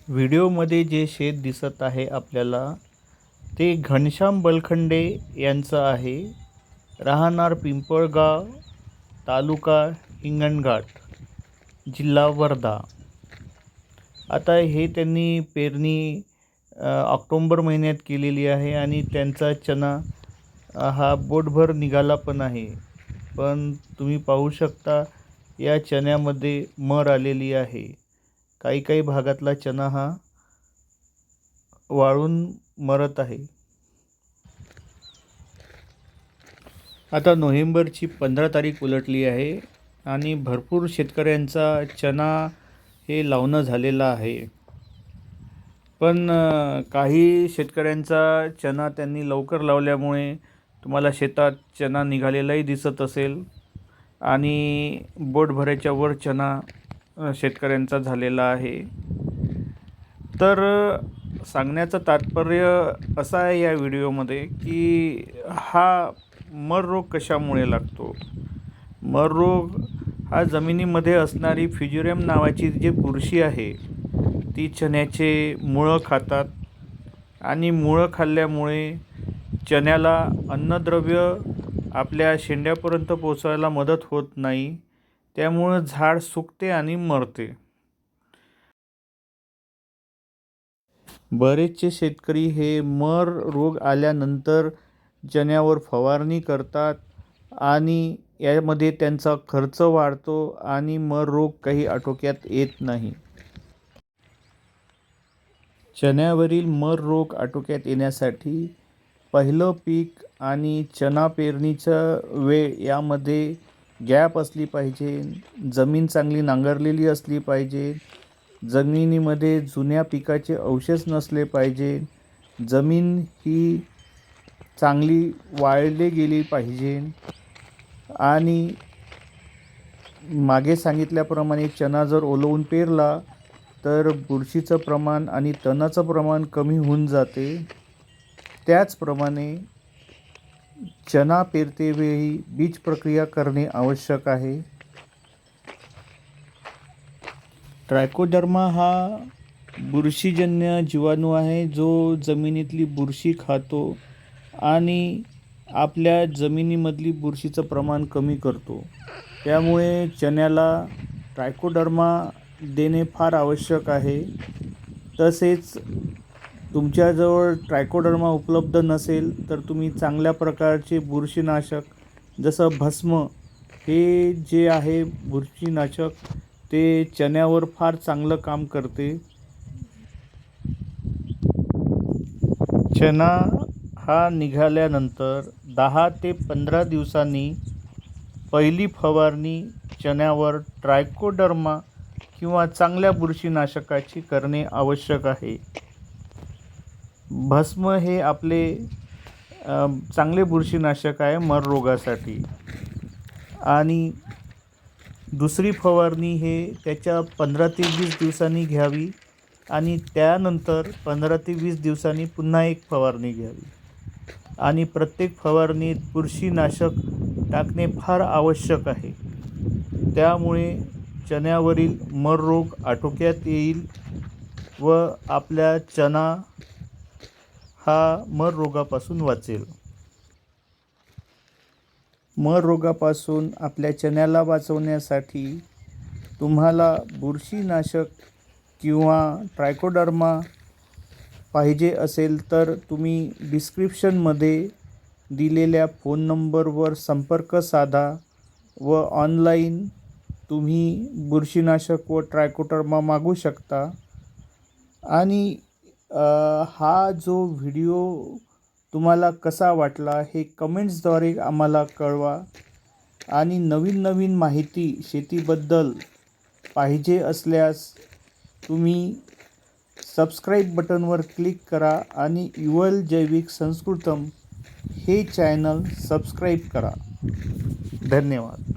व्हिडिओमध्ये जे शेत दिसत आहे आपल्याला ते घनश्याम बलखंडे यांचं आहे. राहणार पिंपळगाव, तालुका हिंगणघाट, जिल्हा वर्धा. आता हे त्यांनी पेरणी ऑक्टोंबर महिन्यात केलेली आहे आणि त्यांचा चना हा बोटभर निघाला पण आहे. पण तुम्ही पाहू शकता या चण्यामध्ये मर आलेली आहे. काही काही भागातला चना हा वाळून मरत आहे. आता नोव्हेंबरची 15 तारीख उलटली आहे आणि भरपूर शेतकऱ्यांचा चना हे लावणं झालेलं आहे. पण काही शेतकऱ्यांचा चना त्यांनी लवकर लावल्यामुळे तुम्हाला शेतात चना निघालेलाही दिसत असेल आणि बोटभराच्या वर चना शेतकऱ्यांचा झालेला आहे. तर सांगण्याचं तात्पर्य असं आहे या व्हिडिओमध्ये की हा मर रोग कशामुळे लागतो. मर रोग हा जमिनीमध्ये असणारी फ्युजेरियम नावाची जी बुरशी आहे ती चण्याचे मुळं खातात आणि मुळं खाल्ल्यामुळे चण्याला अन्नद्रव्य आपल्या शेंड्यापर्यंत पोचायला मदत होत नाही. त्यामुळं झाड सुकते आणि मरते. बरेचसे शेतकरी हे मर रोग आल्यानंतर चण्यावर फवारणी करतात आणि यामध्ये त्यांचा खर्च वाढतो आणि मर रोग काही आटोक्यात येत नाही. चण्यावरील मर रोग आटोक्यात येण्यासाठी पहिलं पीक आणि चना पेरणीचं वेळ यामध्ये गॅप असली पाहिजे. जमीन चांगली नांगरलेली असली पाहिजे. जमिनीमध्ये जुन्या पिकाचे अवशेष नसले पाहिजे. जमीन ही चांगली वाळली गेली पाहिजे आणि मागे सांगितल्याप्रमाणे चना जर ओलवून पेरला तर बुरशीचं प्रमाण आणि तणाचं प्रमाण कमी होऊन जाते. त्याचप्रमाणे चना पेरतेवेळी बीज प्रक्रिया करणे आवश्यक आहे. ट्रायकोडर्मा हा बुरशीजन्य जीवाणू आहे जो जमिनीतली बुरशी खातो आणि आपल्या जमिनीमधली बुरशीचं प्रमाण कमी करतो. त्यामुळे चण्याला ट्रायकोडर्मा देणे फार आवश्यक आहे. तसेच तुमच्याजवळ ट्रायकोडर्मा उपलब्ध नसेल तर तुम्ही चांगल्या प्रकारचे बुरशीनाशक जसं भस्म हे जे आहे बुरशीनाशक ते चण्यावर फार चांगलं काम करते. चना हा निघाल्यानंतर 10 ते 15 दिवसांनी पहिली फवारणी चण्यावर ट्रायकोडर्मा किंवा चांगल्या बुरशीनाशकाची करणे आवश्यक आहे. भस्म हे आपले चांगले बुरशीनाशक आहे मर रोगासाठी. आणि दुसरी फवारणी हे त्याच्या 15 ते 20 दिवसांनी घ्यावी आणि त्यानंतर 15 ते 20 दिवसांनी पुन्हा एक फवारणी घ्यावी आणि प्रत्येक फवारणीत बुरशीनाशक टाकणे फार आवश्यक आहे. त्यामुळे चण्यावरील मर रोग आटोक्यात येईल व आपल्या चना हा मर रोगापासून वाचेल. मर रोगापासून आपल्या चण्याला वाचवण्यासाठी तुम्हाला बुरशीनाशक किंवा ट्रायकोडर्मा पाहिजे असेल तर तुम्ही डिस्क्रिप्शनमध्ये दिलेल्या फोन नंबरवर संपर्क साधा व ऑनलाईन तुम्ही बुरशीनाशक व ट्रायकोडर्मा मागू शकता. आणि हा जो व्हिडिओ तुम्हाला कसा वाटला हे कमेंट्सद्वारे आम्हाला कळवा. आणि नवीन नवीन माहिती शेतीबद्दल पाहिजे असल्यास तुम्ही सबस्क्राईब बटनवर क्लिक करा आणि युवल जैविक संस्कृतम हे चॅनल सबस्क्राईब करा. धन्यवाद.